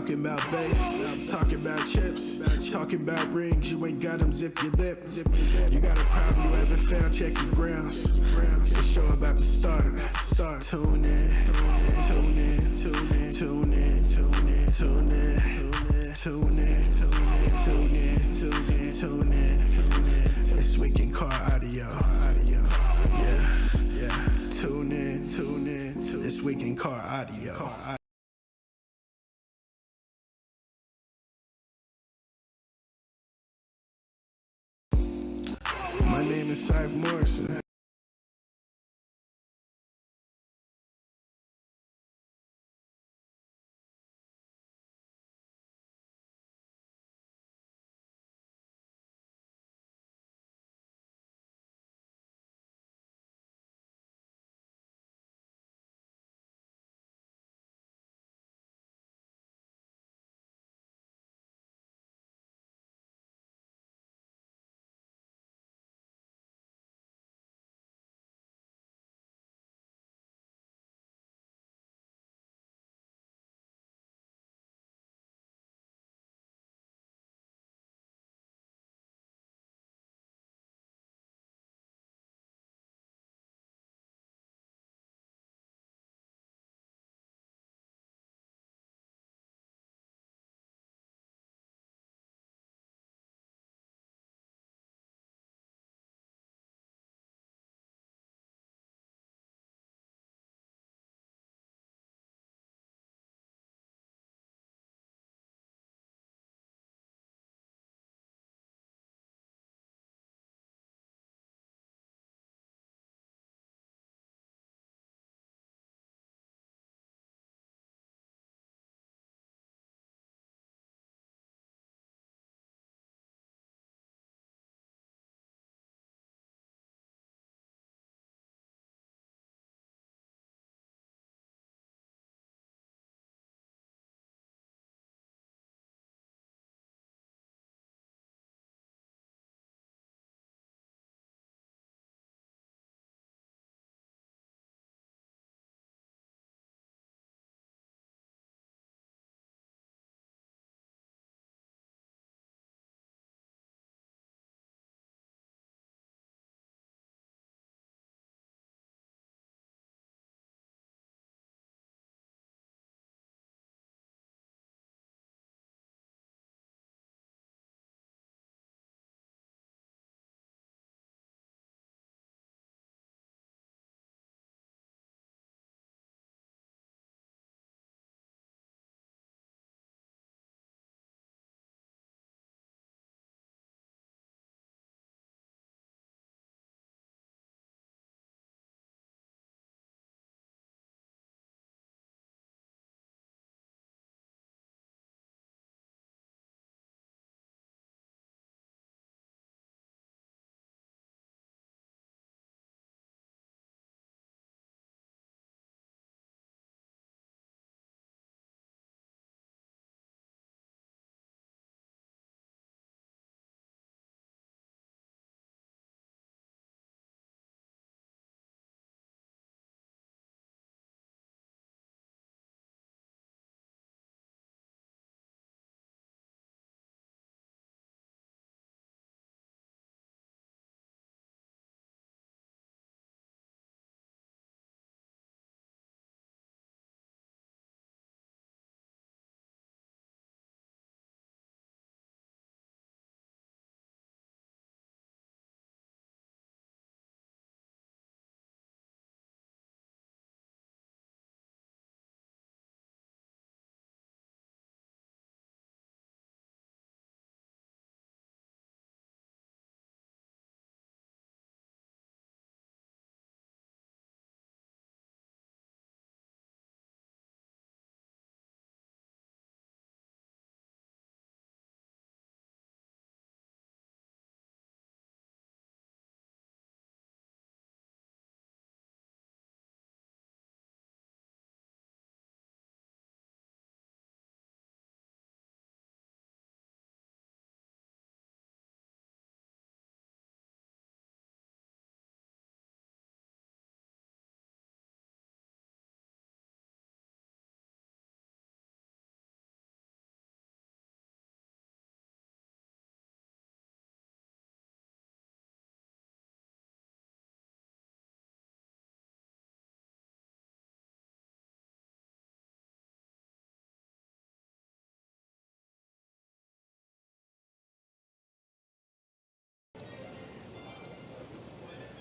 talking about bass, I'm talking about chips, talking about rings, you ain't got them, zip your lip. You got a problem you haven't found, check your grounds. The show about to start. Tune in, tune in, tune in, tune in, tune in, tune in, tune in, tune in, tune in, tune in, tune in. This week in car audio. Yeah. Tune in. This week in car audio. My name is Cypher Morrison.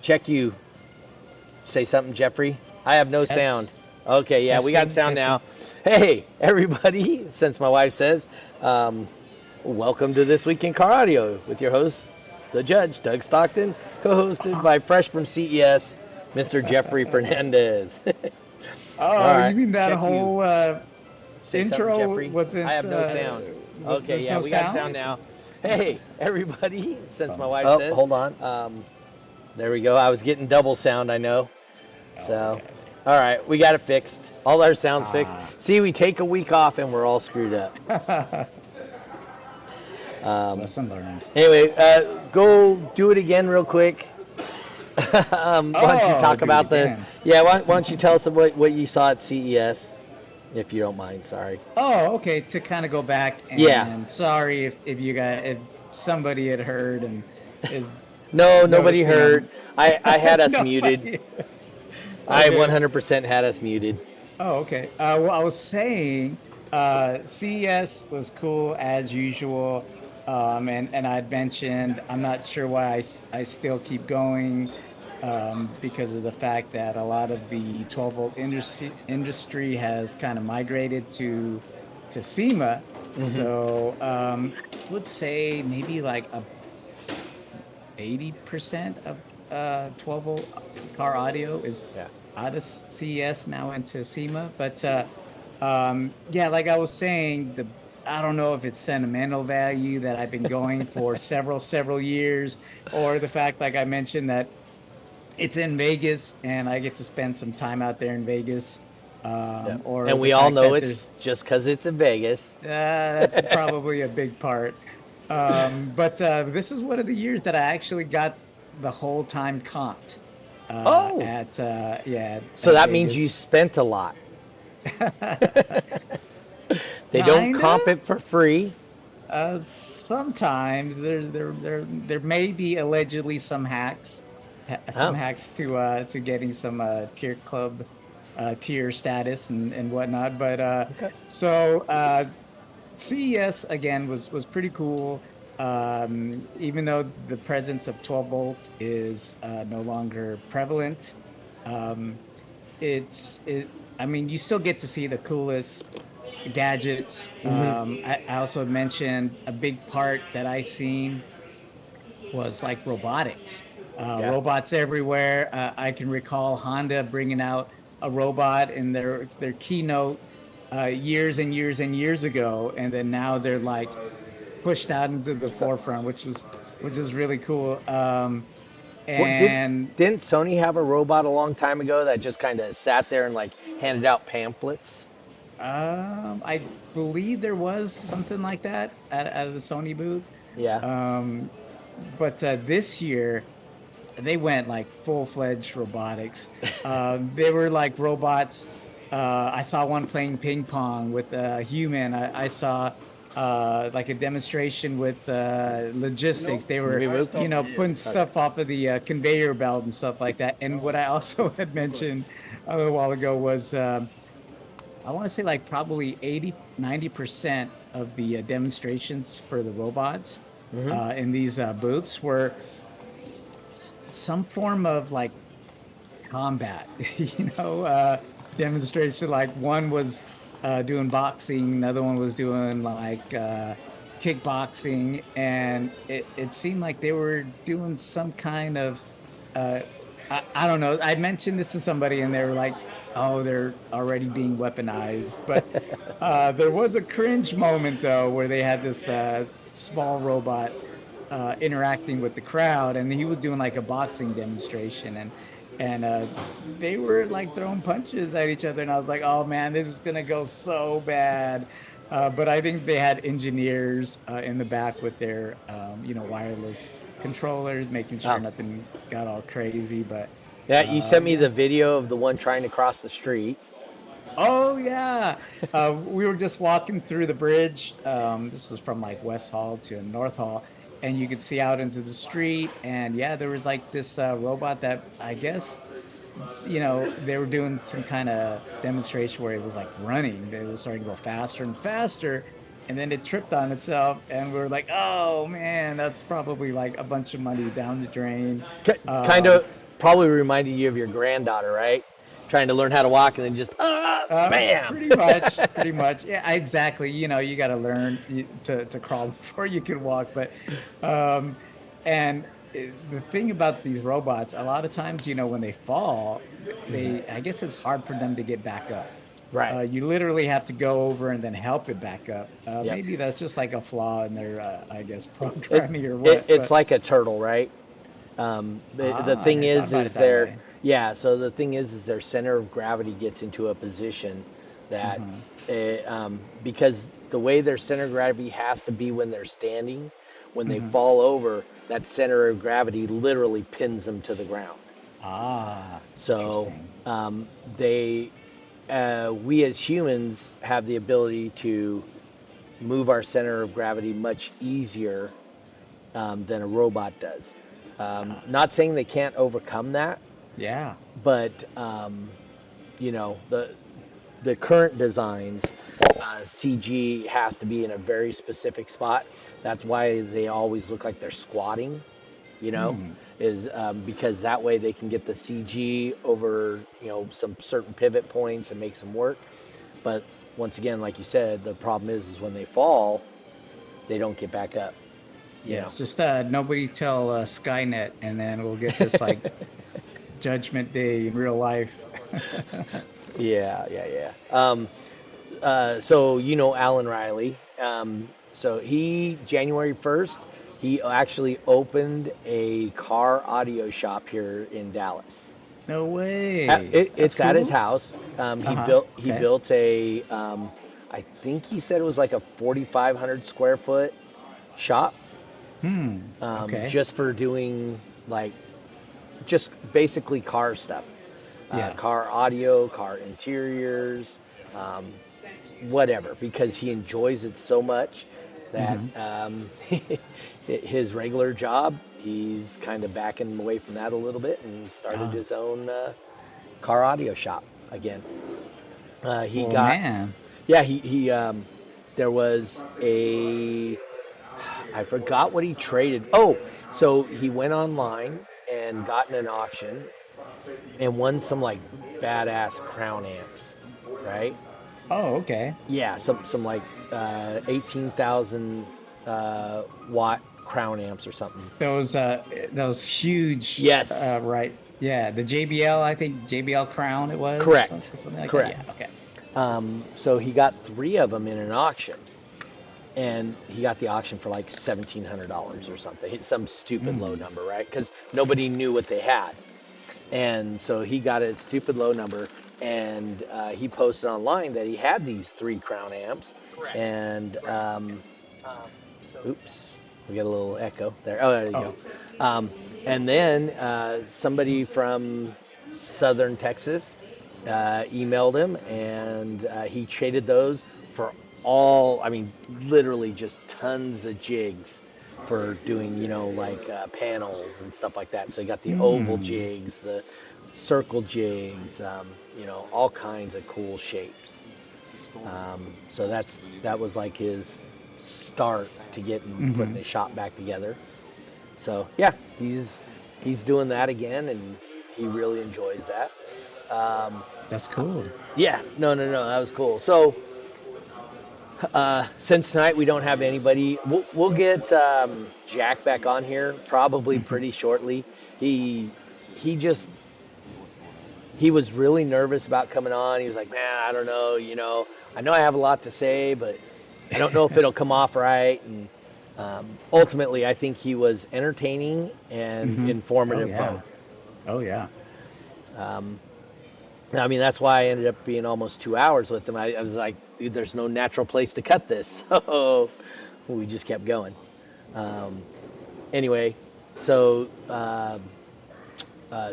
check you. Say something, Jeffrey. I have no sound. Okay, yeah, we got sound now. Hey, everybody, since my wife says, welcome to This Week in Car Audio with your host, the judge, Doug Stockton, co-hosted by fresh from CES, Mr. Jeffrey Fernandez. Oh, All right, you mean that check you. whole Say something, intro Jeffrey. wasn't, I have no sound. Okay, there's yeah, no we got sound? sound now. Hey, everybody, since my wife Oh, says. hold on. There we go. I was getting double sound, I know. Oh, So, okay. all right, we got it fixed. All our sounds fixed. Ah. See, we take a week off and we're all screwed up. Lesson learned. Anyway, go do it again real quick. Why don't you talk do it about again. why don't you tell us what you saw at CES, if you don't mind, sorry. Oh, okay. To kind of go back and Yeah. sorry if you guys if somebody had heard and is No, nobody noticing heard. I had us muted. nobody. I Okay. 100% had us muted. Oh, okay. Well, I was saying, CES was cool as usual, and I'd mentioned I'm not sure why I still keep going, because of the fact that a lot of the 12-volt industry has kind of migrated to SEMA. Hmm. So, would say maybe like 80% of 12-volt car audio is Yeah. out of CES now into SEMA. But yeah, like I was saying, the I don't know if it's sentimental value that I've been going for several years, or the fact, like I mentioned, that it's in Vegas and I get to spend some time out there in Vegas, Yeah. or And the we all fact know that there's it's just because it's in Vegas. that's probably a big part. But this is one of the years that I actually got the whole time comped Oh, at yeah so at that means you Vegas. spent a lot. They don't Kinda. comp it for free. Sometimes there may be allegedly some Oh, hacks to getting some tier club tier status and whatnot. But okay. so CES again was pretty cool. Even though the presence of 12 volt is no longer prevalent, um, it. I mean, you still get to see the coolest gadgets. Hmm. I also mentioned a big part that I seen was like robotics. Yeah. Robots everywhere. I can recall Honda bringing out a robot in their keynote years and years and years ago, and then now they're like pushed out into the forefront, which is really cool. What And didn't Sony have a robot a long time ago that just kind of sat there and like handed out pamphlets? I believe there was something like that at the Sony booth. Yeah. Um, but this year they went like full-fledged robotics. They were like robots. I saw one playing ping pong with a human. I saw like a demonstration with logistics. They Let were, me move. putting Okay. stuff off of the conveyor belt and stuff like that. And what I also had mentioned a little while ago was I want to say like probably 80-90% of the demonstrations for the robots Hmm. in these booths were some form of like combat, demonstration. Like one was doing boxing, another one was doing like kickboxing, and it seemed like they were doing some kind of uh, I don't know. I mentioned this to somebody, and they were like, "Oh, they're already being weaponized." But there was a cringe moment though, where they had this small robot interacting with the crowd, and he was doing like a boxing demonstration, and they were like throwing punches at each other, and I was like, "Oh man, this is gonna go so bad." But I think they had engineers in the back with their, wireless controllers, making sure Oh, nothing got all crazy. But yeah. You sent me yeah. the video of the one trying to cross the street. Oh yeah. We were just walking through the bridge. This was from like West Hall to North Hall, and you could see out into the street. And yeah, there was like this robot that I guess, they were doing some kind of demonstration where it was like running. It was starting to go faster and faster, and then it tripped on itself, and we were like, "Oh man, that's probably like a bunch of money down the drain." Kind of. Um, probably reminded you of your granddaughter, right? Trying to learn how to walk and then just bam. Pretty much, pretty much. Yeah, exactly. You got to learn to crawl before you can walk. But, um, and the thing about these robots, a lot of times, when they fall, I guess it's hard for them to get back up. Right. You literally have to go over and then help it back up. Yep. Maybe that's just like a flaw in their, I guess, It, programming or what. it's But like a turtle, right? The I thing never thought about is it that their way. yeah. So the thing is their center of gravity gets into a position that Hmm. because the way their center of gravity has to be when they're standing, when they Hmm. fall over, that center of gravity literally pins them to the ground. So Interesting. um, they we as humans have the ability to move our center of gravity much easier than a robot does. Uh, Not saying they can't overcome that, yeah. but you know the current designs, CG has to be in a very specific spot. That's why they always look like they're squatting. You know, Hmm. is because that way they can get the CG over some certain pivot points and makes them work. But once again, like you said, the problem is when they fall, they don't get back up. You know. Yes, just nobody tell Skynet, and then we'll get this like Judgment Day in real life. Yeah, yeah, yeah. So Alan Riley. So he January 1st, he actually opened a car audio shop here in Dallas. No way. That's It's at his cool. house. He Uh-huh. he Okay. built a I think he said it was like a 4,500 square foot shop, Hmm. Okay. just for doing like just basically car stuff, Yeah. car audio, car interiors, um, whatever, because he enjoys it so much that Hmm. his regular job, he's kind of backing away from that a little bit and started Oh, his own car audio shop again. He well, got, man. yeah, there was I forgot what he traded. Oh, so he went online and got in an auction and won some like badass crown amps, right? Oh, okay. Yeah, some like 18,000 watt crown amps or something. Those huge, Yes, right? Yeah, the JBL, I think JBL Crown it was, or correct, something like that. correct. Yeah. Okay. So he got three of them in an auction, and he got the auction for like $1,700 or something, some stupid low Mm. number, right? Because nobody knew what they had. And so he got a stupid low number, and he posted online that he had these three crown amps, and oops, we got a little echo there. Oh, there you Oh. go. And then somebody from Southern Texas emailed him, and he traded those for I mean, literally just tons of jigs for doing, like panels and stuff like that. So he got the oval Hmm. jigs, the circle jigs, all kinds of cool shapes. So that was like his start to getting putting Hmm. his shop back together. So yeah, he's doing that again, and he really enjoys that. Um, That's cool. yeah, no, that was cool. So since tonight we don't have anybody, we'll get Jack back on here probably Hmm. pretty shortly. He he just he was really nervous about coming on. He was like, man, I don't know, I know I have a lot to say, but I don't know if it'll come off right. And ultimately, I think he was entertaining and Hmm. Oh informative both. yeah. Oh yeah. Um, I mean, that's why I ended up being almost 2 hours with him. I was like, dude, there's no natural place to cut this. So we just kept going. Um, anyway, so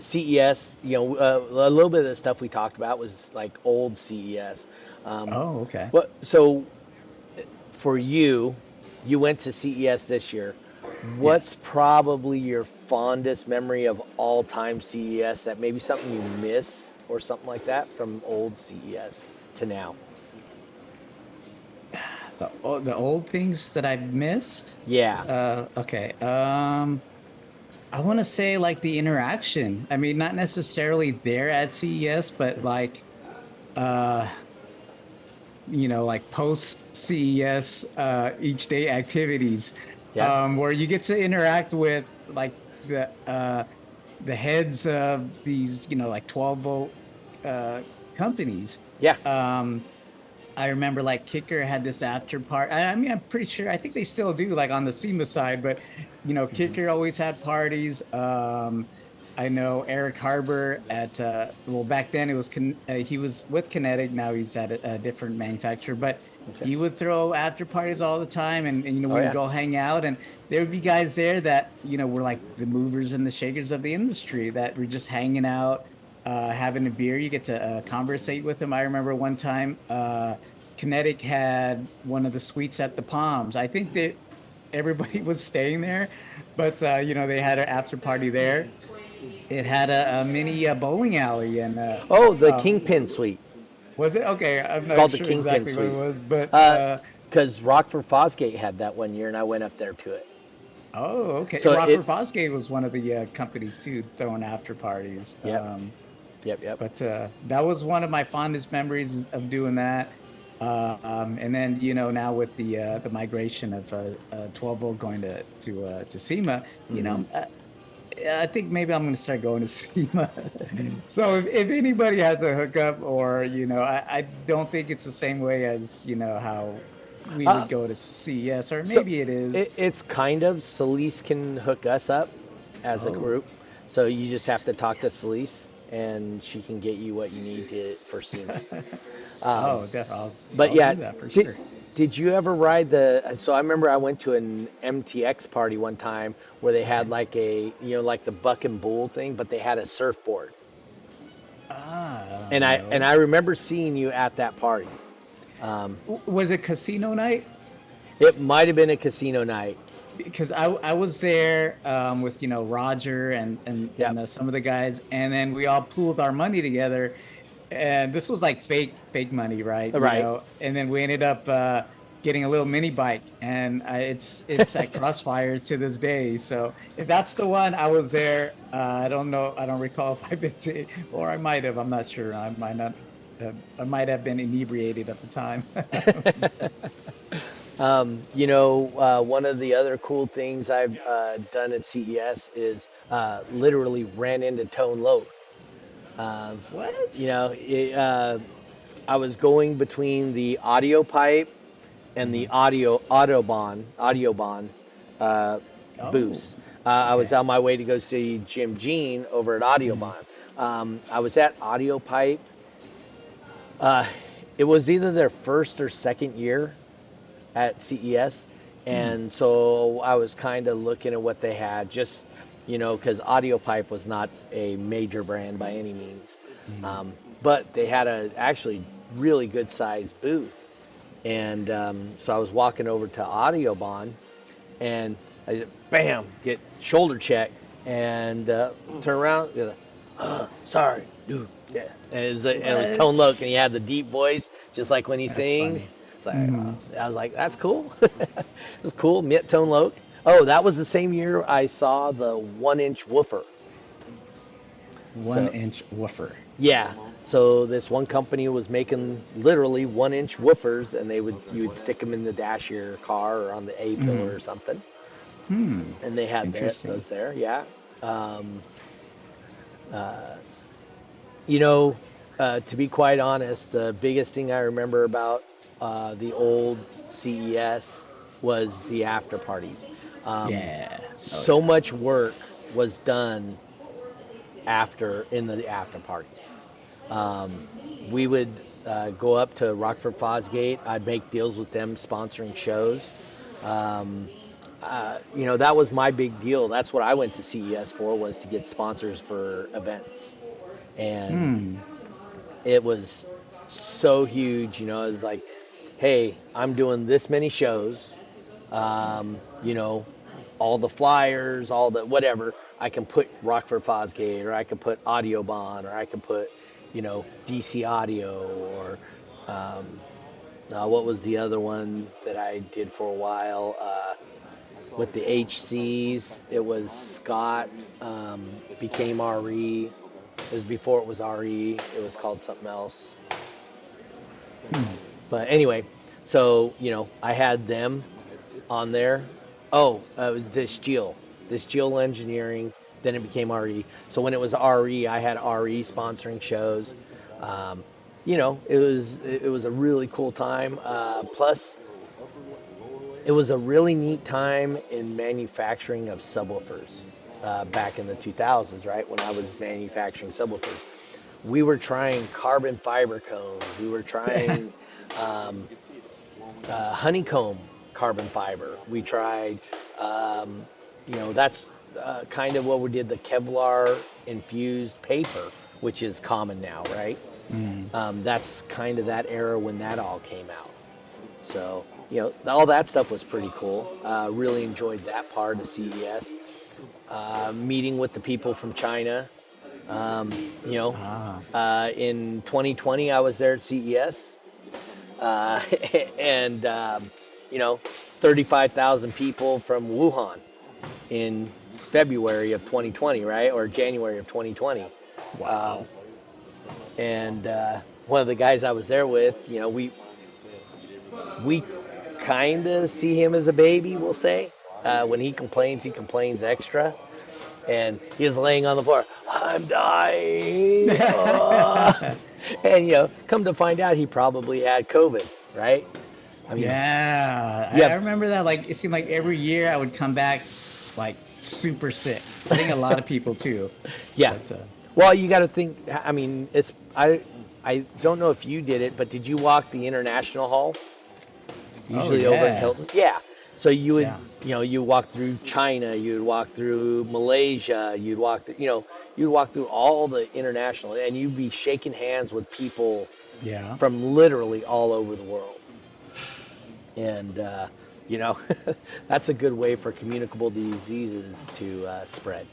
CES, a little bit of the stuff we talked about was like old CES. Oh, okay. So for you went to CES this year. What's Yes. probably your fondest memory of all time CES that maybe something you miss or something like that from old CES to now? The old things that I've missed. Yeah. Okay. I want to say like the interaction. I mean, not necessarily there at CES, but like uh like post CES each day activities, Yeah. where you get to interact with like the heads of these, like 12-volt companies. Yeah. Um, I remember like Kicker had this after party. I mean, I'm pretty sure. I think they still do, like on the SEMA side. But Mhm. Kicker always had parties. I know Eric Harbor at well, back then it was he was with Kinetic. Now he's at a different manufacturer, but Okay. he would throw after parties all the time, and Oh we would yeah. go hang out, and there would be guys there that were like the movers and the shakers of the industry that were just hanging out, having a beer. You get to conversate with them. I remember one time. Kinetic had one of the suites at the Palms. I think that everybody was staying there, but they had an after party there. It had a mini bowling alley, and Oh, the uh, Kingpin Suite. was it okay? I'm It's not called the sure Kingpin exactly what it Suite. was, but Because Rockford Fosgate had that one year, and I went up there to it. oh, okay. So it. Rockford Fosgate was one of the companies too throwing after parties. Yep. Yep. Yep. But that was one of my fondest memories of doing that. And then now with the migration of 12-volt going to SEMA, Hmm. I think maybe I'm going to start going to SEMA. So if anybody has a hookup, or I don't think it's the same way as how we Uh, would go to CES, or so maybe it is. it's kind of Celise can hook us up as a Oh, group. So you just have to talk to Celise, and she can get you what you need for SEMA. Um, oh, but I'll yeah, do that for did sure. did you ever ride the? So I remember I went to an MTX party one time where they had Okay. like like the buck and bull thing, but they had a surfboard, and I No. remember seeing you at that party. Um, Was it casino night? it might have been a casino night. Because I was there with Roger and Yep. some of the guys, and then we all pooled our money together, and this was like fake money, right? Right. And then we ended up getting a little mini bike, and it's at Crossfire to this day. So if that's the one, I was there. I don't know. I don't recall if I've been to, or I might have. I'm not sure. I might not. I might have been inebriated at the time. One of the other cool things I've done at CES is literally ran into Tone Loc. Um, you What? know, it, I was going between the audio pipe and the Mhm. Autobahn uh, Oh, booths. I was okay. on my way to go see Jim Jean over at Mhm. Autobahn. I was at Audio Pipe. Uh, it was either their first or second year at CES, Hmm. and so I was kind of looking at what they had, just because Audio Pipe was not a major brand by any means, Mhm. um, but they had a actually really good sized booth, and so I was walking over to Audioban, and I just, bam, get shoulder check, and turn around. They're like, sorry, dude. Yeah, and it was Tone Loc, and he What? had the deep voice, just like when he That's funny. sings. It's like, Hmm. I was like, that's cool. It's cool. Met Tone Loc. Oh, that was the same year I saw the 1 inch woofer. One So inch woofer. yeah. So this one company was making literally 1 inch woofers, and you would stick them in the dash of your car or on the A pillar Hmm. or something, Hmm. and they had Interesting. those there. Yeah. Um, uh, you know, to be quite honest, the biggest thing I remember about the old CES was the after parties. Um, Yeah. Oh so yeah. much work was done in the after parties. Um, we would go up to Rockford Fosgate. I'd make deals with them sponsoring shows. Um, that was my big deal. That's what I went to CES for, was to get sponsors for events. And Hmm. it was so huge. It was like, hey, I'm doing this many shows. Um, you know, all the flyers, all the whatever. I can put Rockford Fosgate, or I can put Audiobahn, or I can put, DC Audio, or what was the other one that I did for a while? with the HCs. It was Scott, became RE. It was before it was RE. It was called something else. Hmm. But anyway, so I had them on there. Oh, it was this Gil Engineering. Then it became RE. So when it was RE, I had RE sponsoring shows. Um, it was a really cool time. Plus, it was a really neat time in manufacturing of subwoofers back in the 2000s, right? When I was manufacturing subwoofers, we were trying carbon fiber cones. We were trying um, honeycomb carbon fiber. We tried, that's kind of what we did, the Kevlar infused paper, which is common now, right? Hmm. That's kind of that era when that all came out. So, all that stuff was pretty cool. Really enjoyed that part of CES. Meeting with the people from China. Um, you know, Ah. in 2020, I was there at CES. Uh, and, 35,000 people from Wuhan in February of 2020, right? Or January of 2020. Um, Wow. and one of the guys I was there with, we kind of see him as a baby, we'll say. When he complains extra. And he's laying on the floor, I'm dying. Oh. And, come to find out, he probably had COVID, right? I mean, Yeah, I yeah, remember that. Like, it seemed like every year I would come back like super sick. I think a lot of people too. yeah. But Well, you got to think. I mean, I don't know if you did it, but did you walk the International Hall? oh Usually over in yeah, Hilton. Yeah. So you would, yeah, you walk through China, you'd walk through Malaysia, you'd walk through all the international, and you'd be shaking hands with people yeah. from literally all over the world. And you know, that's a good way for communicable diseases to spread.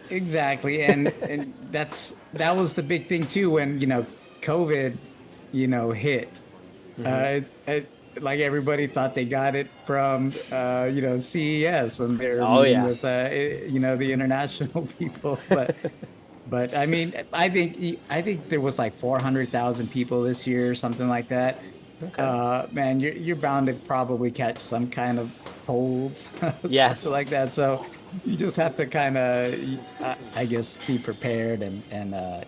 Exactly. And that was the big thing too when, COVID, hit. Hmm. Like everybody thought they got it from CES when they were Oh meeting yeah. with the international people, but I mean, I think there was like 400,000 people this year or something like that. Okay. Man, you're bound to probably catch some kind of colds, Yeah. something like that. So you just have to kind of, I guess, be prepared and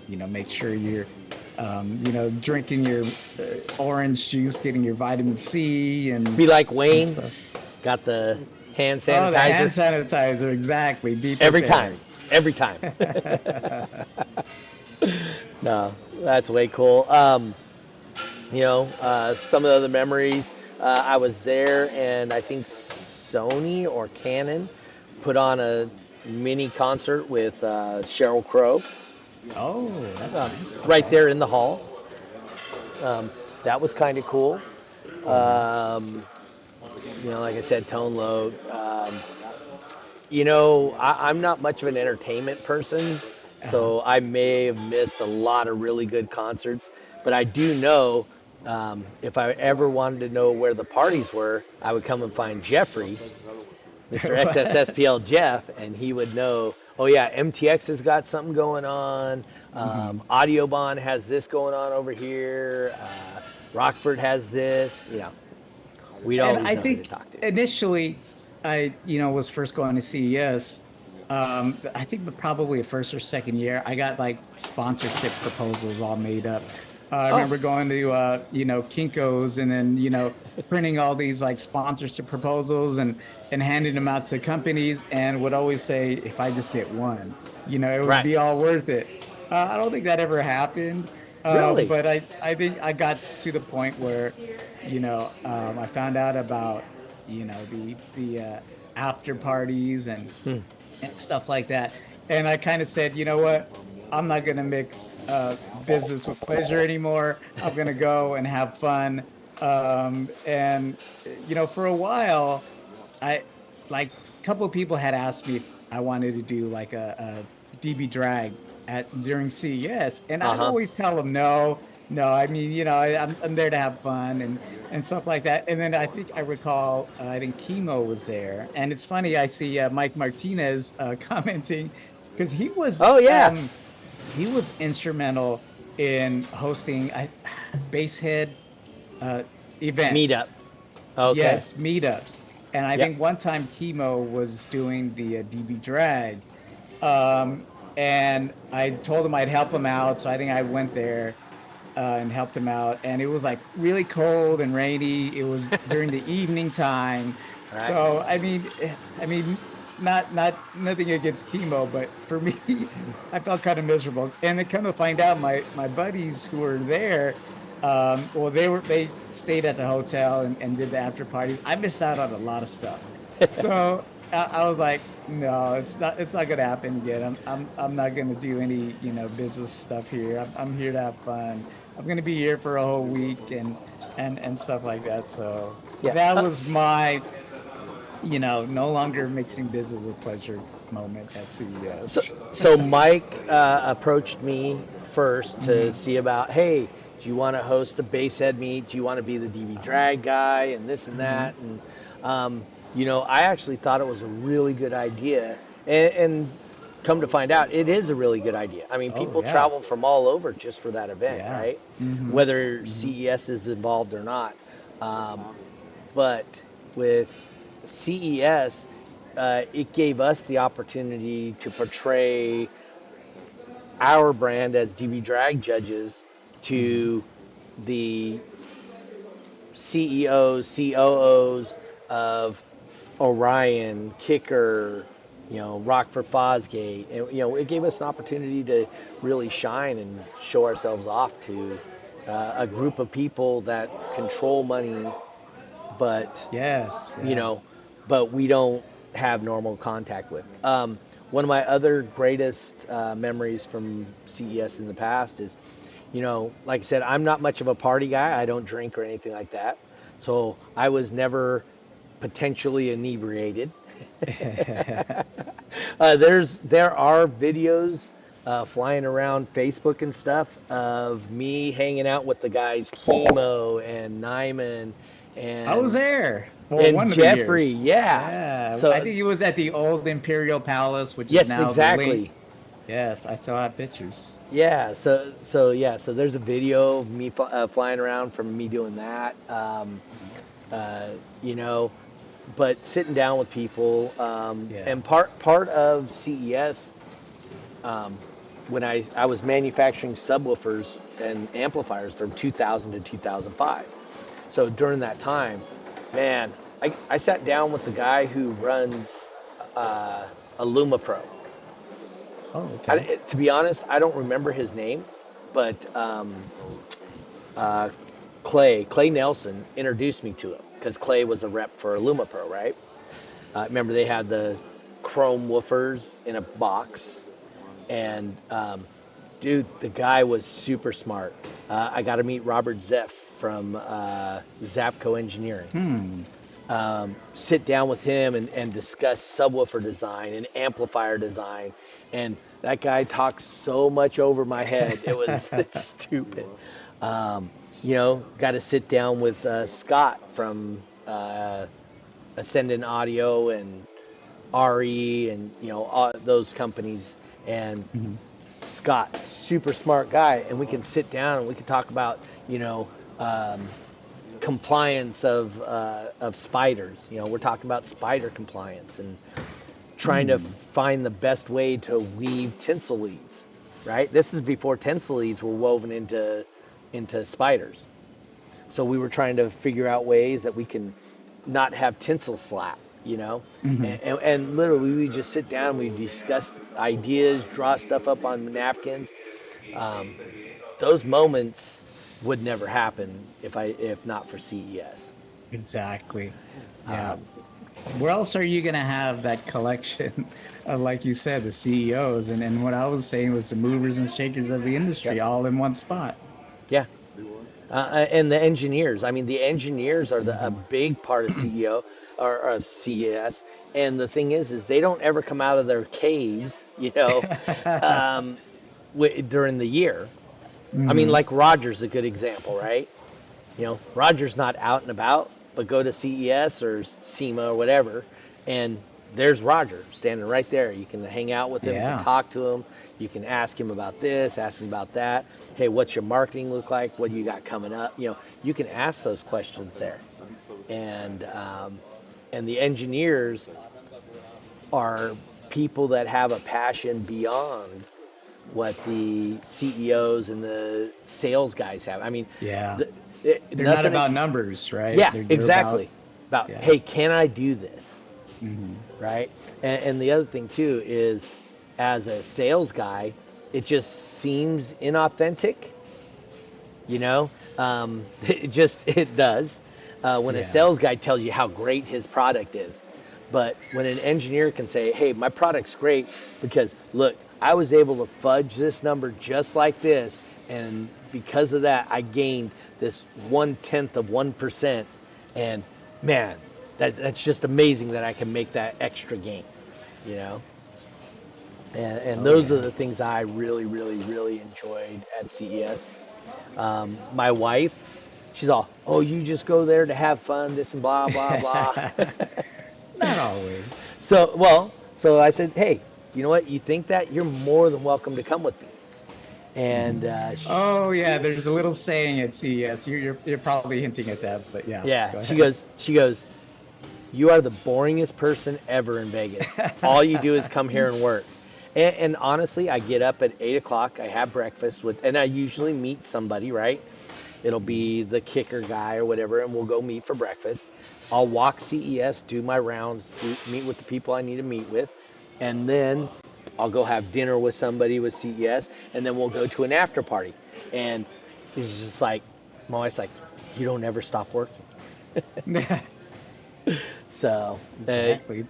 make sure you're, drinking your orange juice, getting your vitamin C Be like and Wayne, stuff. got the hand Oh, the sanitizer hand sanitizer, exactly. Be every time. prepared. Every time. No, that's way cool. Some of the other memories. I was there, and I think Sony or Canon put on a mini concert with Sheryl Crow, Oh, that's nice. right Okay. there in the hall. That was kind of cool. Hmm. Um, like I said, Tone Loc. I'm not much of an entertainment person, Uh-huh. so I may have missed a lot of really good concerts. But I do know, if I ever wanted to know where the parties were, I would come and find Jeffrey, Mr. XSSPL Jeff, and he would know. Oh yeah, MTX has got something going on. Hmm. Audiobahn has this going on over here. Rockford has this. We'd And always I know who to think talk to. initially, I was first going to CES. I think probably the first or second year, I got like sponsorship proposals all made up. I Oh, remember going to Kinko's and then printing all these like sponsorship proposals and handing them out to companies and would always say if I just get one, it would right. be all worth it. I don't think that ever happened, Really? but I think I got to the point where I found out about the after parties Hmm. and stuff like that, and I kind of said, you know what, I'm not gonna mix business with pleasure anymore. I'm gonna go and have fun. And for a while, I like a couple of people had asked me if I wanted to do like a DB drag at during CES, and Uh I'd huh. always tell them no. No, I mean, I'm there to have fun and stuff like that. And then I think I recall, I think Chemo was there, and it's funny. I see Mike Martinez commenting because Oh yeah, he was instrumental in hosting Basehead uh, meetup. events. Okay. Yes, meetups. And I Yep. think one time Chemo was doing the DB drag. Um, and I told him I'd help him out. So I think I went there and helped him out. And it was like really cold and rainy. It was during the evening time. Right. So I mean, not nothing against Chemo, but for me, I felt kind of miserable. And then come to find out, my buddies who were there, well, they stayed at the hotel and did the after parties. I missed out on a lot of stuff. So I was like, no, it's not gonna happen again. I'm not gonna do any, business stuff here. I'm here to have fun. I'm gonna be here for a whole week and stuff like that. So Yeah. that was my, no longer mixing business with pleasure moment at So, CES. so Mike approached me first to Hmm. see about, hey, do you want to host the Basehead meet? Do you want to be the DB drag guy and this and Hmm. that? And I actually thought it was a really good idea, and come to find out, it is a really good idea. I mean, Oh people yeah, travel from all over just for that event, yeah. right? Hmm. Whether Hmm. CES is involved or not. Um, but with CES, it gave us the opportunity to portray our brand as DB drag judges Hmm. to the CEOs, COOs of Orion, Kicker, Rockford Fosgate. And, it gave us an opportunity to really shine and show ourselves off to a group of people that control money, but Yes, you yeah. know, but we don't have normal contact with. One of my other greatest memories from CES in the past is, like I said, I'm not much of a party guy. I don't drink or anything like that. So I was never potentially inebriated. There are videos flying around Facebook and stuff of me hanging out with the guys Chemo and Nyman I was and there for and one of the Jeffrey, years. yeah. Yeah, I So think it was at the old Imperial Palace, which is yes, now the exactly. Link. Yes, I still have pictures. Yeah. So there's a video of me flying around from me doing that. Uh, you know, but sitting down with people, Yeah. and part of CES, um, when I was manufacturing subwoofers and amplifiers from 2000 to 2005. So during that time, man, I sat down with the guy who runs uh, a Luma Pro. Oh, okay. To be honest, I don't remember his name, but uh, Clay Nelson introduced me to him because Clay was a rep for Luma Pro, right? Remember they had the chrome woofers in a box, and dude, the guy was super smart. I got to meet Robert Zeff from Zapco Engineering. Hmm. Sit down with him and discuss subwoofer design and amplifier design. And that guy talks so much over my head. It's stupid. Um, got to sit down with Scott from Ascendant Audio and RE and, all those companies. And Hmm. Scott, super smart guy. And we can sit down and we can talk about, um, compliance of spiders. We're talking about spider compliance and trying to Hmm. find the best way to weave tinsel leads. Right. This is before tinsel leads were woven into spiders. So we were trying to figure out ways that we can not have tinsel slap. Hmm. And literally we just sit down, we discuss ideas, draw stuff up on napkins. Um, those moments would never happen if not for CES. Exactly. Yeah. Um, Where else are you gonna have that collection of, like you said, the CEOs and what I was saying was the movers and shakers of the yep. industry all in one spot. Yeah. And the engineers. I mean, the engineers are a Hmm. big part of CEO or CES. And the thing is they don't ever come out of their caves, um, during the year. I mean, Hmm. like Roger's a good example, right? You know, Roger's not out and about, but go to CES or SEMA or whatever, and there's Roger standing right there. You can hang out with him, you can Yeah. talk to him, you can ask him about this, ask him about that. Hey, what's your marketing look like? What do you got coming up? You know, you can ask those questions there, and the engineers are people that have a passion beyond what the CEOs and the sales guys have. I mean, Yeah. the, They're not nothing. about numbers, right? Yeah, They're about, exactly. About, yeah. hey, can I do this? Hmm. Right? And the other thing too is, as a sales guy, it just seems inauthentic. You know, it does. When a Yeah. sales guy tells you how great his product is, but when an engineer can say, "Hey, my product's great because look, I was able to fudge this number just like this, and because of that, I gained this 1/10 of 1%, and man, that's just amazing that I can make that extra gain." You know, and Oh those are yeah. the things I really, really, really enjoyed at CES. My wife, she's all, "Oh, you just go there to have fun, this and blah, blah, blah." Not always. So I said, "Hey, you know what? You think that? You're more than welcome to come with me." Hmm. And Oh yeah, there's a little saying at CES. You're probably hinting at that, but yeah, yeah, go she ahead. goes, she goes, "You are the boringest person ever in Vegas. All you do is come here and work." And honestly, I get up at 8 o'clock. I have breakfast with, and I usually meet somebody, right? It'll be the kicker guy or whatever, and we'll go meet for breakfast. I'll walk CES, do my rounds, meet with the people I need to meet with, and then I'll go have dinner with somebody with CES, and then we'll go to an after party. And it's just like, my wife's like, "You don't ever stop working." So, Exactly.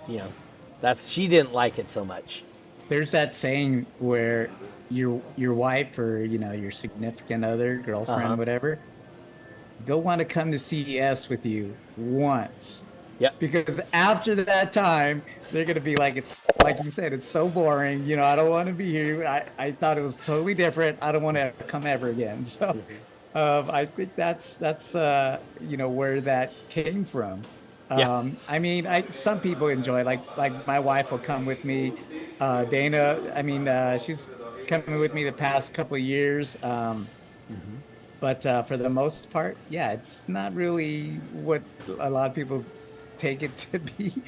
you know, she didn't like it so much. There's that saying where your wife or your significant other, Uh girlfriend, huh. whatever, they'll want to come to CES with you once. Yep. Because after that time, they're gonna be like, it's like you said, it's so boring. I don't want to be here. I thought it was totally different. I don't want to come ever again. So I think that's where that came from. Yeah. I mean, I some people enjoy like my wife will come with me. Dana, I mean, she's coming with me the past couple of years. But for the most part, yeah, it's not really what a lot of people take it to be.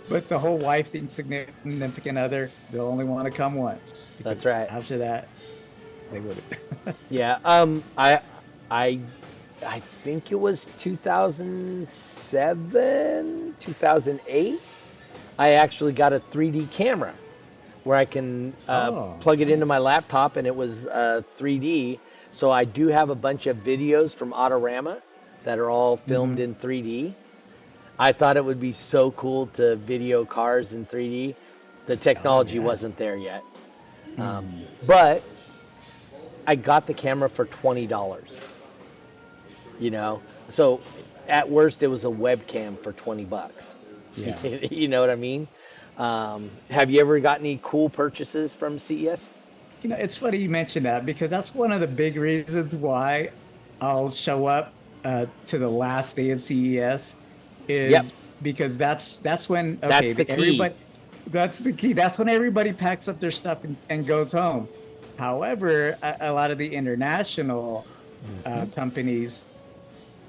But the whole wife thing, significant other, they'll only want to come once because That's right. after that, they wouldn't. Yeah. I, I think it was 2007, 2008. I actually got a 3D camera where I can Oh, plug it into my nice. laptop, and it was 3D. So I do have a bunch of videos from Autorama that are all filmed Hmm. in 3D. I thought it would be so cool to video cars in 3D. The Oh, technology yeah. wasn't there yet. Hmm. But I got the camera for $20, you know? So at worst, it was a webcam for 20 bucks. Yeah. You know what I mean? Have you ever got any cool purchases from CES? It's funny you mentioned that because that's one of the big reasons why I'll show up to the last day of CES Yep, is because that's when okay, that's the key. everybody that's the key. That's when everybody packs up their stuff and goes home. However, a lot of the international companies,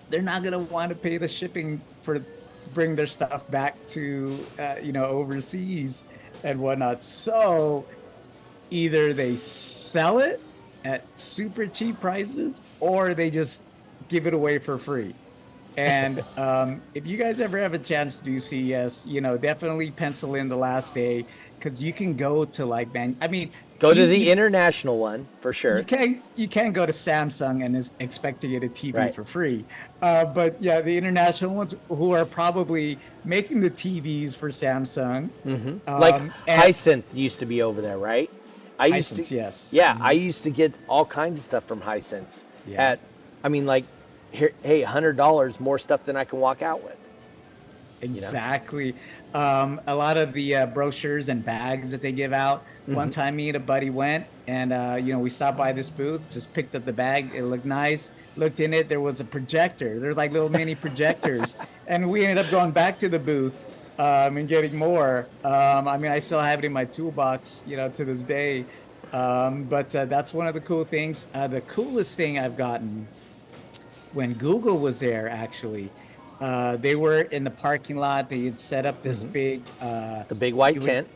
they're not going to want to pay the shipping for to bring their stuff back to overseas and whatnot. So either they sell it at super cheap prices or they just give it away for free. And if you guys ever have a chance to do CES, definitely pencil in the last day because you can go to like man. I mean, Go to you the you international one for you sure. can't go to Samsung and expect to get a TV Right. for free. But yeah, the international ones who are probably making the TVs for Samsung, Like and Hisense used to be over there, right? I used to, Hisense, yes. yeah, I Hmm. used to get all kinds of stuff from Hisense Yeah. at, I mean, like, here, hey, $100 more stuff than I can walk out with, you know? Exactly. A lot of the brochures and bags that they give out, one time me and a buddy went, and we stopped by this booth, just picked up the bag. It looked nice. Looked in it, there was a projector. There's like little mini projectors, and we ended up going back to the booth and getting more. I mean, I still have it in my toolbox, to this day. But that's one of the cool things. The coolest thing I've gotten when Google was there, actually. They were in the parking lot. They had set up this big. The big white you would tent.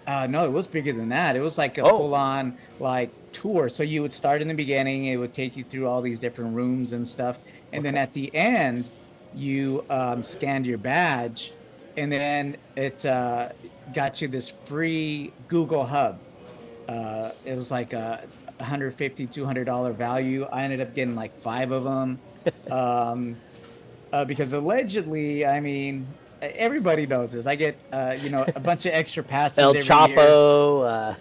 No, it was bigger than that. It was like a Oh, full-on like tour. So you would start in the beginning. It would take you through all these different rooms and stuff, and then okay. at the end, you scanned your badge, and then it got you this free Google Hub. It was like a 150, $200 value. I ended up getting like five of them. Um, because allegedly, I mean, everybody knows this. I get, a bunch of extra passes El every year, Chapo.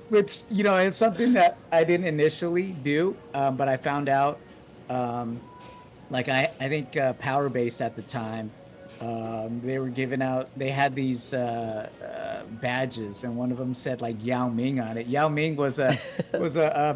which, is something that I didn't initially do, but I found out, um, like I think Power Base at the time, they were giving out. They had these badges, and one of them said like Yao Ming on it. Yao Ming was a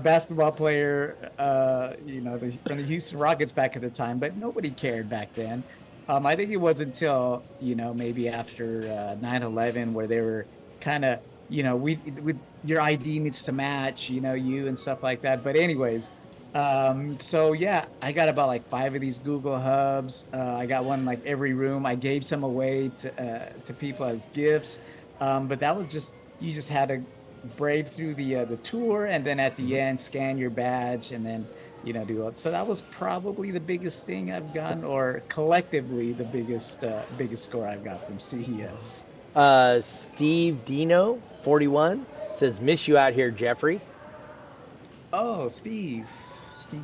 basketball player, from the Houston Rockets back at the time, but nobody cared back then. I think it was until maybe after 9/11 where they were kind of with your ID needs to match you and stuff like that. But anyways. So yeah, I got about like five of these Google Hubs. I got one in like every room. I gave some away to people as gifts. But that was just you just had to brave through the tour, and then at the end scan your badge, and then do it. So that was probably the biggest thing I've gotten, or collectively the biggest score I've got from CES. Steve Dino, 41, says, "Miss you out here, Jeffrey." Oh, Steve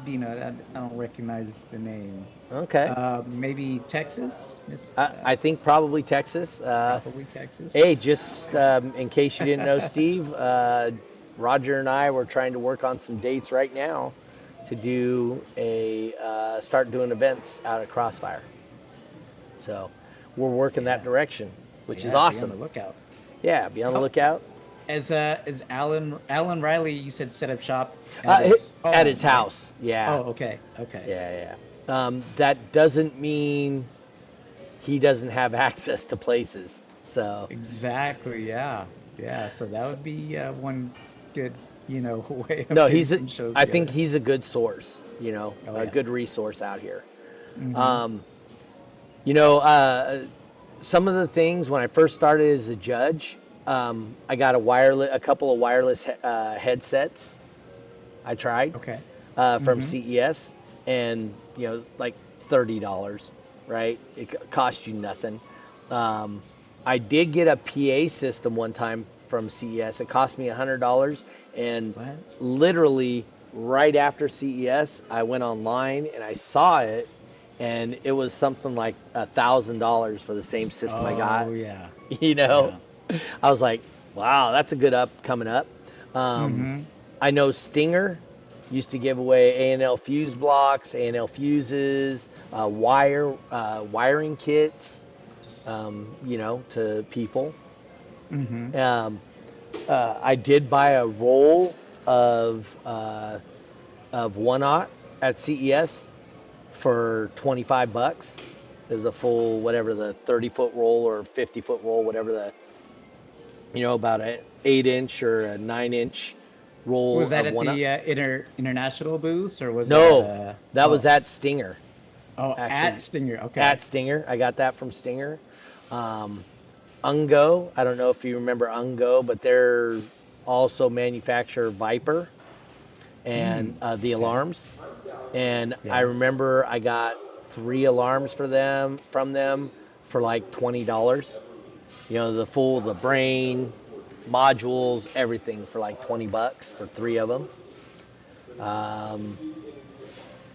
Dino. I don't recognize the name. Okay. Maybe Texas, Miss, I think probably Texas. probably Hey, Texas. just in case you didn't know, Steve, Roger and I were trying to work on some dates right now to do start doing events out at Crossfire. So we're working that Yeah, direction, which is yeah. Be on awesome. the lookout. Yeah, be on the Oh, lookout. as Alan Riley, you said set up shop at his At his home, right? house. Yeah, Oh, okay, okay. yeah, yeah. That doesn't mean he doesn't have access to places. So Exactly. Yeah, yeah. So that would be one good, way of no, getting some shows I think together. he's a good source. Oh A yeah. good resource out here. Mm-hmm. Um, you know, some of the things when I first started as a judge, I got a couple of wireless headsets. I tried Okay. from Mm-hmm. CES, and like $30, right? It cost you nothing. Um, I did get a PA system one time from CES. It cost me $100, and What? literally right after CES, I went online and I saw it, and it was something like $1,000 for the same system I got. Oh yeah. You know, Yeah. I was like, wow, that's a good up coming up. Um, Mm-hmm. I know Stinger used to give away A&L fuse blocks, A&L fuses, wiring kits, to people. Mm-hmm. Um, I did buy a roll of one aught at CES for $25. Is a full whatever the 30-foot roll or 50-foot roll, whatever about an 8-inch or a 9-inch roll Was that of at one aught. the international booths, or was that at No, a that was at Stinger. at Actually, Stinger? at Okay. Stinger, I got that from Stinger. Um, Ungo, I don't know if you remember Ungo, but they're also manufacture Viper and Hmm. the Okay. alarms. And I Yeah. remember I got 3 alarms from them for like $20. The brain, modules, everything for like $20 for 3 of them. Um,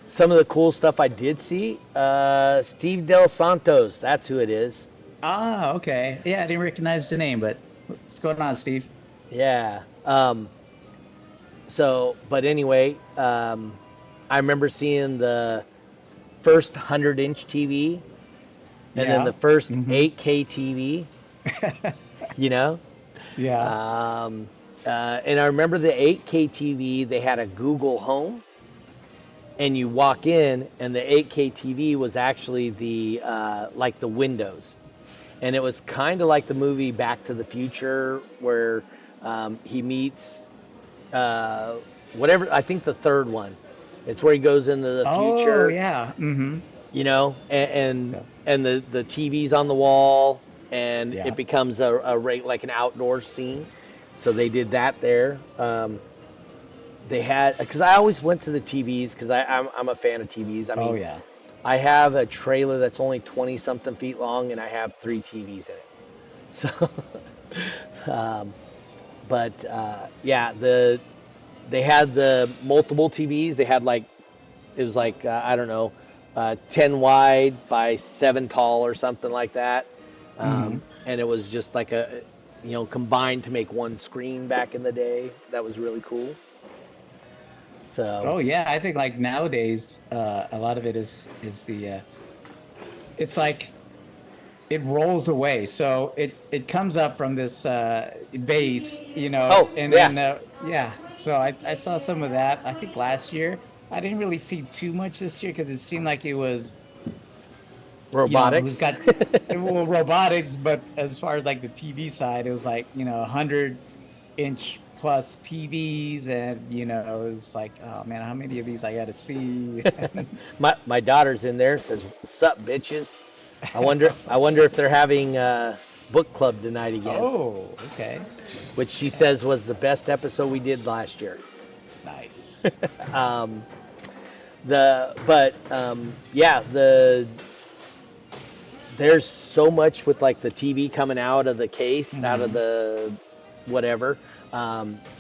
some of the cool stuff I did see, Steve Del Santos, that's who it is. Ah, okay. Yeah, I didn't recognize the name, but what's going on, Steve? Yeah. But anyway, I remember seeing the first 100-inch TV and then the Yeah. first Mm-hmm. 8K TV, you know? Yeah. And I remember the 8K TV. They had a Google Home, and you walk in, and the 8K TV was actually the like the windows, and it was kind of like the movie Back to the Future, where he meets uh, whatever. I think the third one. It's where he goes into the Oh, future, yeah. Mm-hmm. you know, and So, and the TV's on the wall, and yeah. it becomes a like an outdoor scene. So they did that there. They had, because I always went to the TVs because I'm a fan of TVs. I Oh, mean, yeah. I have a trailer that's only 20 something feet long, and I have three TVs in it. So, um, but yeah, they had the multiple TVs. They had like, it was like I don't know, 10 wide by 7 tall or something like that, Mm-hmm. and it was just like a, combined to make one screen back in the day. That was really cool. So, Oh, yeah. I think like nowadays, a lot of it is it's like it rolls away. So it comes up from this base, oh and yeah, then yeah. So I saw some of that. I think last year. I didn't really see too much this year because it seemed like it was, who's robotics. got well robotics, but as far as like the TV side, it was like 100-inch plus TVs, and it was like, oh man, how many of these I got to see? My daughter's in there, says, "Sup, bitches." I wonder if they're having book club tonight again, Oh, okay, which she says was the best episode we did last year. nice. Um, yeah, there's so much with like the TV coming out of the case, out of Hmm. the whatever.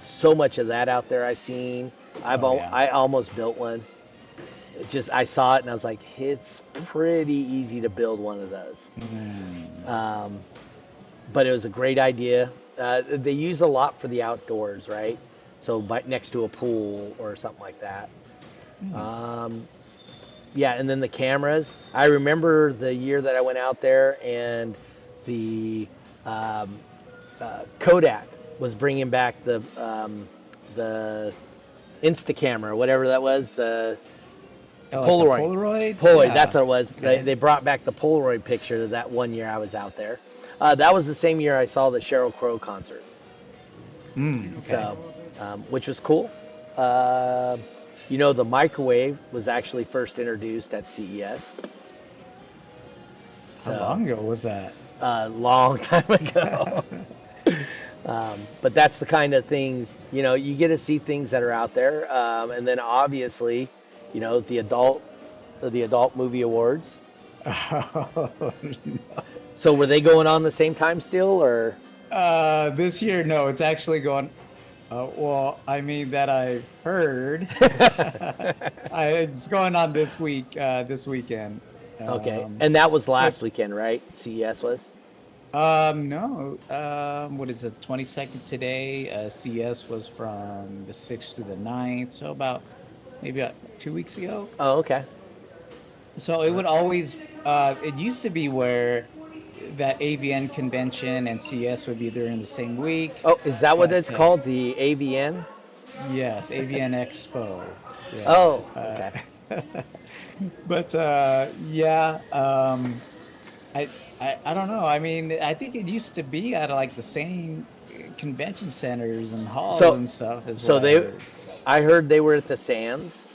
So much of that out there I've seen. Oh yeah. I almost built one. I saw it and I was like, it's pretty easy to build one of those. Mm. Um, but it was a great idea. They use a lot for the outdoors, right? So next to a pool or something like that. Mm. Um, yeah, and then the cameras. I remember the year that I went out there, and the um, Kodak was bringing back the Insta camera, whatever that was, the Oh, like the Polaroid. Polaroids? Polaroid, that's Yeah. what it was. Okay. They brought back the Polaroid picture that one year I was out there. That was the same year I saw the Sheryl Crow concert, Okay. so which was cool. Uh, the microwave was actually first introduced at CES, How so long ago was that? a long time ago. But that's the kind of things, you get to see things that are out there, and then obviously, the adult movie awards. Oh, So were they going on the same time still, or? this year, no, it's actually going. Well, I mean that I've heard. It's going on this week, this weekend. Okay, Um, and that was but last weekend, right? CES was. no. What is it? 22nd today. CS was from the 6th to the 9th, so about maybe 2 weeks ago. Oh, okay. So it would always. It used to be where that AVN convention and CS would be during the same week, Oh, is that what but it's called? The AVN? yes, AVN Expo. Yeah. Oh, okay. But yeah, I don't know. I mean, I think it used to be at like the same convention centers and halls So, and stuff, is what so I they, heard. I heard they were at the Sands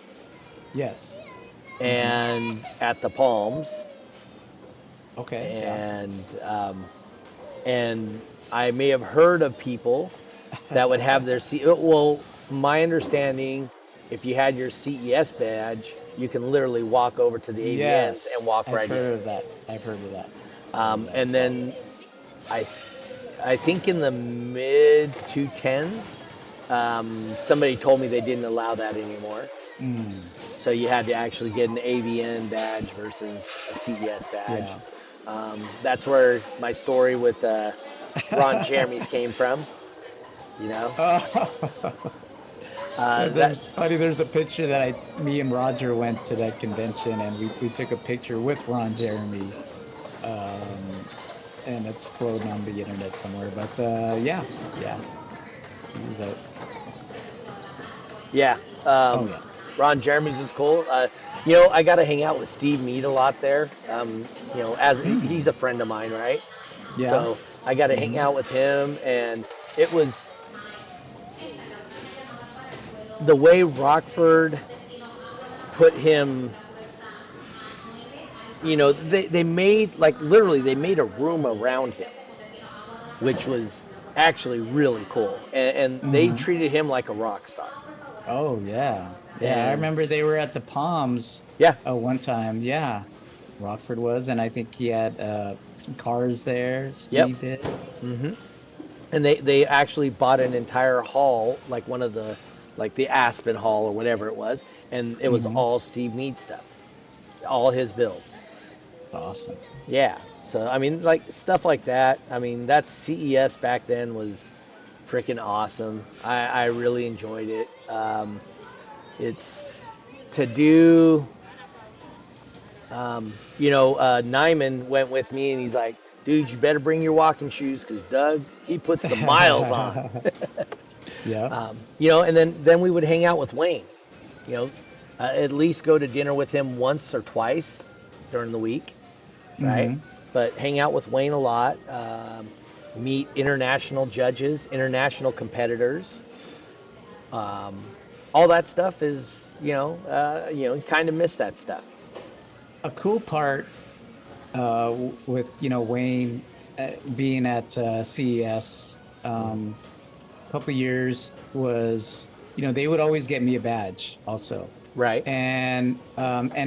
Yes. Hmm. and at the Palms, Okay. Yeah. and I may have heard of people that would have their well, from my understanding, if you had your CES badge, you can literally walk over to the AVNs Yes, and walk I've right in. heard of that. I've heard of that. I've heard of that And as well. then I I think in the mid 210s, somebody told me they didn't allow that anymore. Mm, So you had to actually get an AVN badge versus a CES badge. yeah. That's where my story with Ron Jeremy's came from. You know, Oh, that there's funny. There's a picture that me and Roger went to that convention, and we took a picture with Ron Jeremy. Um, and it's floating on the internet somewhere. But yeah, yeah, he was a Yeah. oh yeah. Ron Jeremy's is cool. I got to hang out with Steve Mead a lot there. As he's Hmm. a friend of mine, right? Yeah. So I got to hang Hmm. out with him, and it was the way Rockford put him. They made like literally they made a room around him, which was actually really cool, and they Hmm. treated him like a rock star. Oh yeah, yeah. I And remember they were at the Palms yeah, one time. Yeah, Rockford was, and I think he had some cars there. yep. Steve did. And they actually bought an entire hall, like one of the like the Aspen Hall or whatever it was, and it was Hmm. all Steve Mead stuff, all his builds. It's awesome. Yeah. So I mean, like stuff like that. I mean, that CES back then was freaking awesome. I really enjoyed it. It's to do. Nyman went with me, and he's like, "Dude, you better bring your walking shoes, cause Doug he puts the miles on." Yeah. And then we would hang out with Wayne. You know, at least go to dinner with him once or twice during the week, right? Hmm. But hang out with Wayne a lot. Meet international judges, international competitors. Um, all that stuff is, kind of miss that stuff. A cool part with Wayne being at CES couple years was they would always get me a badge also. Right. And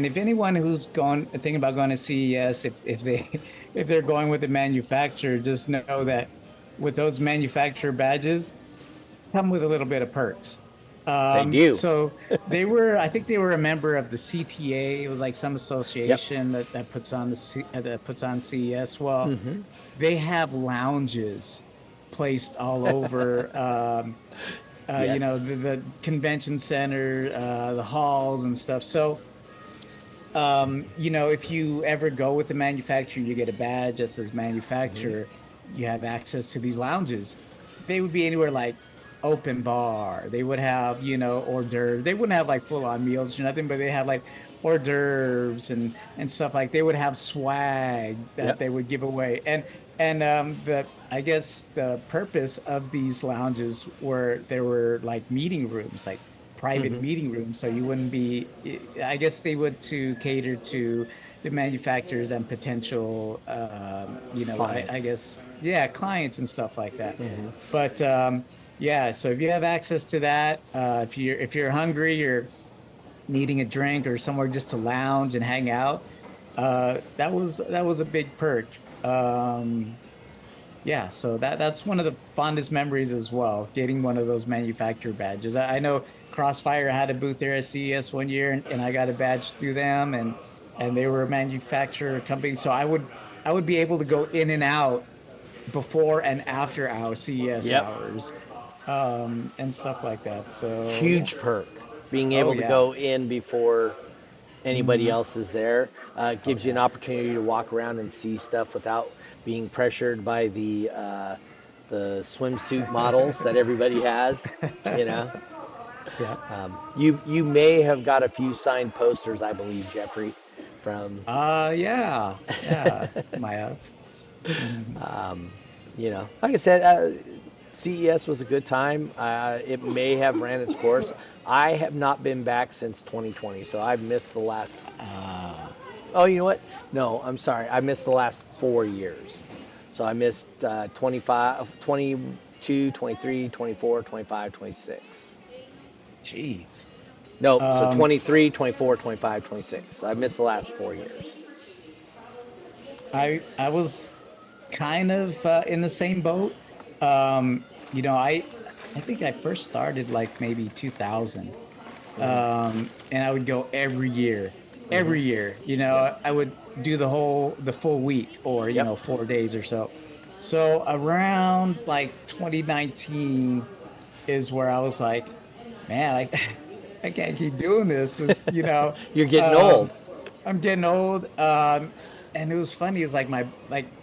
if anyone who's going thinking about going to CES, if they if they're going with the manufacturer, just know that with those manufacturer badges come with a little bit of perks. They do. So I think they were a member of the CTA. It was like some Yep. association that puts on that puts on CES. Well, Hmm. they have lounges placed all over. Yes. The convention center, the halls and stuff. So, if you ever go with the manufacturer, you get a badge that says Hmm. manufacturer, you have access to these lounges. They would be anywhere like open bar. They would have, hors d'oeuvres. They wouldn't have like full on meals or nothing, but they have like hors d'oeuvres and stuff like they would have swag that Yep. they would give away. And the I guess the purpose of these lounges were there were like meeting rooms, like private Hmm. meeting rooms, so you wouldn't be. I guess they would to cater to the manufacturers and potential, I Clients. guess, yeah, clients and stuff like that. Hmm. But yeah, so if you have access to that, if you're hungry, you're needing a drink or somewhere just to lounge and hang out, that was a big perk. Yeah, so that's one of the fondest memories as well, getting one of those manufacturer badges. I know Crossfire had a booth there at CES one year, and I got a badge through them, and they were a manufacturer company, so I would be able to go in and out before and after our CES Yep. hours, and stuff like that. So yeah. Huge perk. Being Oh able to yeah. go in before anybody Hmm. else is there Oh gives you an yeah. opportunity to walk around and see stuff without being pressured by the swimsuit models that everybody has. You know, Yeah. you may have got a few signed posters, I believe, Jeffrey, from Yeah. Yeah. My have. Hmm. like I said, CES was a good time. It may have ran its course. I have not been back since 2020, so I've missed the last. Ah. Oh, you know what? No, I'm sorry. I missed the last 4 years. So I missed 25, 22, 23, 24, 25, 26. Jeez. Nope. So Um, 23, 24, 25, 26. So I missed the last 4 years. I was kind of in the same boat. I think I first started like maybe 2000. And I would go every Hmm. year. Yep. I would do the full week or Yep. 4 days or so. So around like 2019 is where I was like, man, I I can't keep doing this. You're getting old. Um, I'm getting old. And it was funny. It's like my like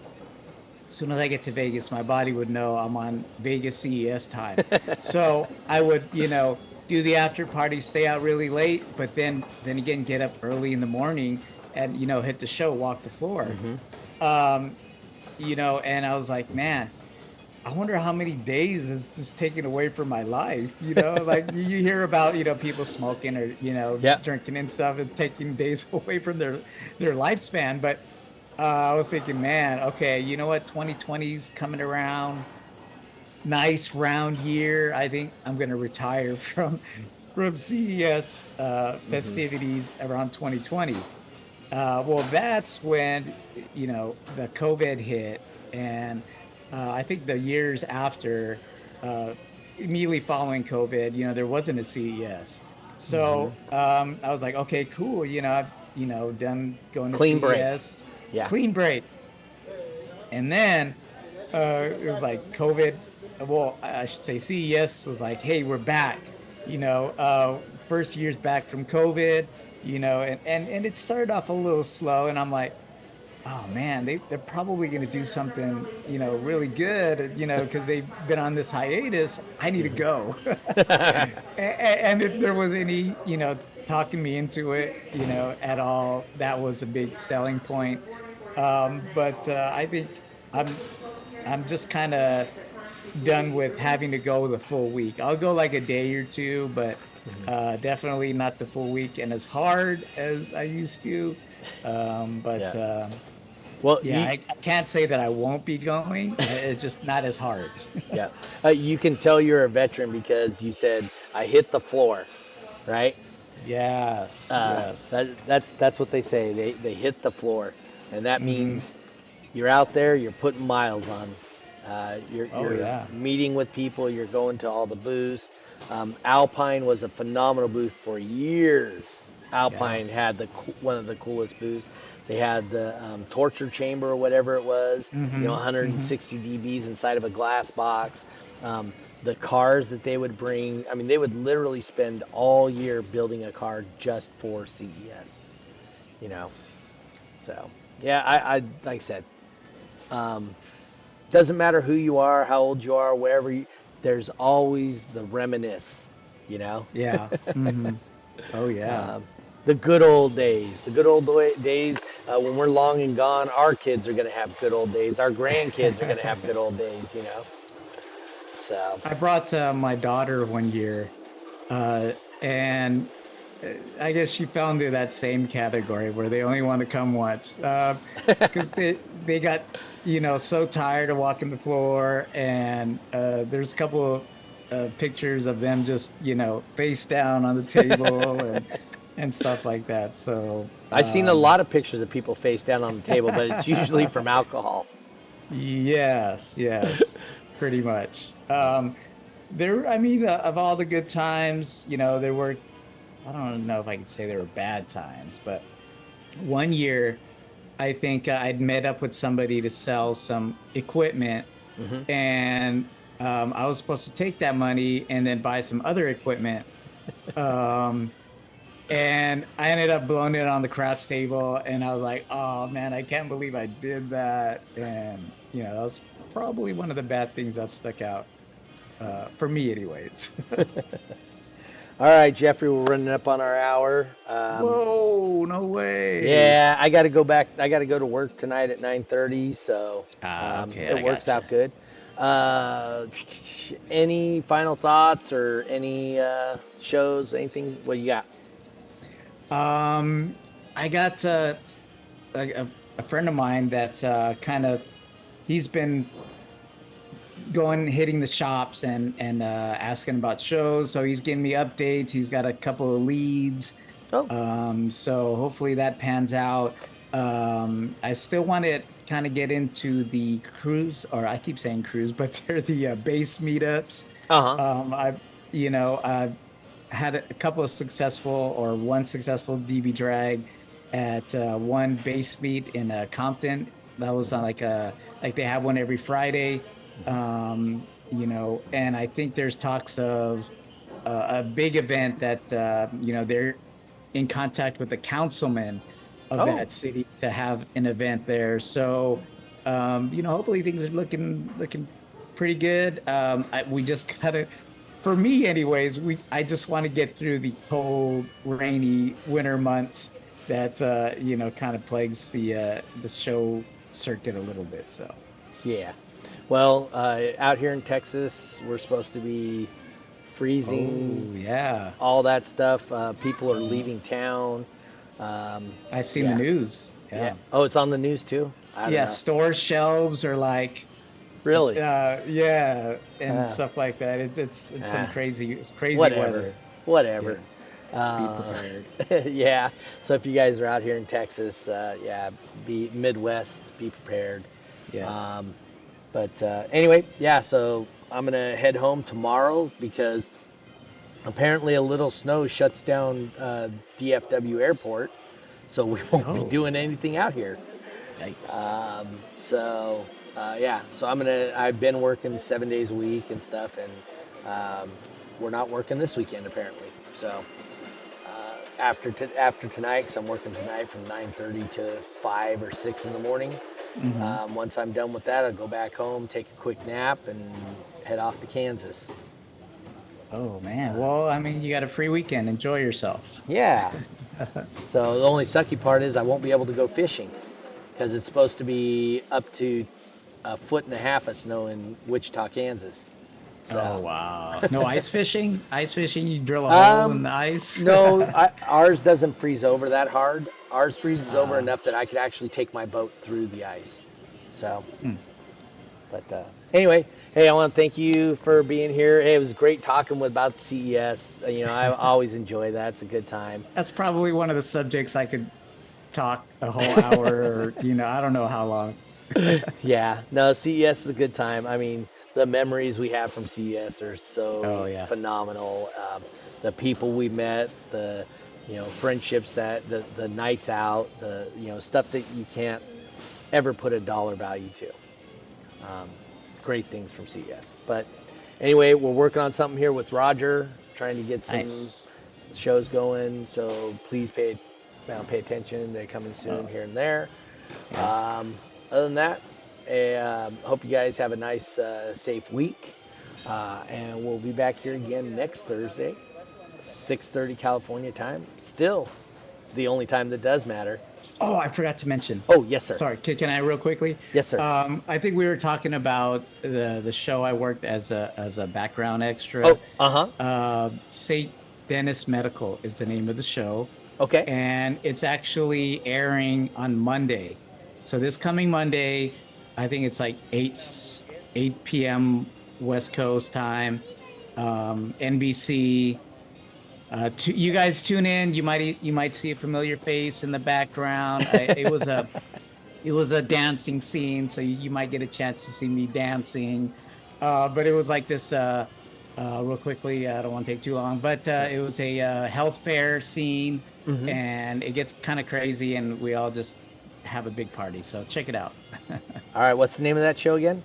as soon as I get to Vegas, my body would know I'm on Vegas CES time. So I would, do the after party, stay out really late, but then again, get up early in the morning and, hit the show, walk the floor. Hmm. Um, and I was like, man, I wonder how many days is this taken away from my life? Like you hear about, people smoking or, Yeah. drinking and stuff and taking days away from their lifespan. But I was thinking, man, okay, you know what? 2020's coming around. Nice round year. I think I'm gonna retire from CES Hmm. festivities around 2020. Well, that's when the COVID hit, and I think the years after, uh, immediately following COVID, there wasn't a CES. Hmm. So I was like, okay, cool. I've done going to Clean break. CES, Yeah. clean break, and then it was like COVID. Well, I should say CES was like, hey, we're back. First year's back from COVID. And it started off a little slow, and I'm like, oh man, they're probably going to do something, really good, because they've been on this hiatus. I need to go. And if there was any, talking me into it, at all, that was a big selling point. But I think I'm just kind of done with having to go the full week. I'll go like a day or two, but definitely not the full week and as hard as I used to. But Yeah. Well, yeah, I can't say that I won't be going. It's just not as hard. yeah, you can tell you're a veteran because you said I hit the floor, right? Yes, yes. That's what they say. They hit the floor, and that Hmm. means you're out there. You're putting miles on. Oh You're yeah, meeting with people. You're going to all the booths. Alpine was a phenomenal booth for years. yeah. Alpine had one of the coolest booths. They had the torture chamber or whatever it was. Hmm. 160 dBs inside of a glass box. Um, the cars that they would bring. I mean, they would literally spend all year building a car just for CES. You know, so yeah, I like I said, um, doesn't matter who you are, how old you are, wherever you, there's always the reminisce, you know? Yeah. Hmm. Oh yeah. um, the good old days, the good old days when we're long and gone, our kids are going to have good old days. Our grandkids are going to have good old days, you know? So, I brought my daughter one year, uh, and I guess she fell into that same category where they only want to come once, because they got so tired of walking the floor, and there's a couple of pictures of them just face down on the table and stuff like that. So I've seen a lot of pictures of people face down on the table, but it's usually from alcohol. yes, yes, pretty much. There, I mean, of all the good times, there were, I don't know if I could say they were bad times, but one year I think I'd met up with somebody to sell some equipment, Hmm. and I was supposed to take that money and then buy some other equipment. Um, and I ended up blowing it on the craps table, and I was like, "Oh man, I can't believe I did that." And that was probably one of the bad things that stuck out for me, anyways. All right, Jeffrey, we're running up on our hour. Whoa, no way. Yeah, I got to go back. I got to go to work tonight at 9:30, so Ah, okay, it I works out gotcha. good. Uh, any final thoughts or any shows? Anything? What you got? I got a friend of mine that kind of he's been going hitting the shops and asking about shows. So he's giving me updates. He's got a couple of leads. Oh, So hopefully that pans out. I still want to kind of get into the cruise, or I keep saying cruise, but they're the base meetups. uh huh. I've had a couple of successful or one successful DB drag at one base meet in Compton. That was on like they have one every Friday. And I think there's talks of a big event that they're in contact with the councilman of Oh, that city to have an event there. So hopefully things are looking pretty good. We just gotta, for me anyways, I just want to get through the cold, rainy winter months that kind of plagues the show circuit a little bit. So Yeah. Well, out here in Texas, we're supposed to be freezing, oh yeah, all that stuff. People are leaving town. I seen the Yeah. news. Yeah. Yeah. Oh, it's on the news too? I don't Yeah, know. store shelves are like Really? yeah, and Uh, stuff like that. It's some uh, crazy Whatever. weather. Whatever. Yeah, be Uh, prepared. yeah. So if you guys are out here in Texas, yeah, be Midwest, be prepared. Yes. Um, but anyway, yeah. So I'm gonna head home tomorrow because apparently a little snow shuts down DFW Airport, so we won't be Oh, doing anything out here. yikes. So yeah, so I've been working 7 days a week and stuff, and we're not working this weekend apparently. So after tonight, because I'm working tonight from 9:30 to 5 or 6 in the morning. Hmm. Once I'm done with that, I'll go back home, take a quick nap, and head off to Kansas. Oh man. Well, I mean, you got a free weekend. Enjoy yourself. Yeah. So the only sucky part is I won't be able to go fishing because it's supposed to be up to a foot and a half of snow in Wichita, Kansas. Oh So, wow. No ice fishing? Ice fishing, you drill a hole in um, the ice? no, ours doesn't freeze over that hard. Ours freezes over Uh, enough that I could actually take my boat through the ice. So, hmm. but anyway, hey, I want to thank you for being here. Hey, it was great talking about CES. I always enjoy that. It's a good time. That's probably one of the subjects I could talk a whole hour or, I don't know how long. Yeah, no, CES is a good time. I mean, the memories we have from CES are Oh so yeah. phenomenal. The people we met, the friendships the nights out, the stuff that you can't ever put a dollar value to. Um, Great things from CES. But anyway, we're working on something here with Roger, trying to get some Nice. shows going. So please pay attention. They're coming soon Oh, here and there. yeah. Um, Other than that, I hope you guys have a nice, safe week. And we'll be back here again next Thursday, 6:30 California time. Still the only time that does matter. Oh, I forgot to mention. Oh, yes, sir. Sorry, can I real quickly? Yes, sir. I think we were talking about the show I worked as a background extra. Oh, uh-huh. St. Dennis Medical is the name of the show, Okay. and it's actually airing on Monday. So this coming Monday, I think it's like 8 p.m. West Coast time, NBC. You guys tune in. You might see a familiar face in the background. It was a dancing scene, so you might get a chance to see me dancing. But it was like this. Real quickly, I don't want to take too long, but it was a health fair scene, Mm-hmm. and it gets kind of crazy, and we all just have a big party. So check it out. All right. What's the name of that show again?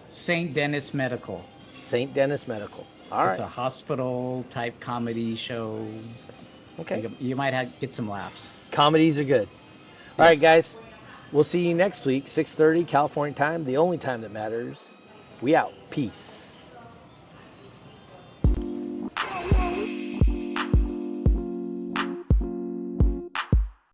St. Dennis Medical. St. Dennis Medical. All It's right. a hospital type comedy show. So Okay. you might get some laughs. Comedies are good. All right, Yes. guys. We'll see you next week, 6:30 California time, the only time that matters. We out. Peace.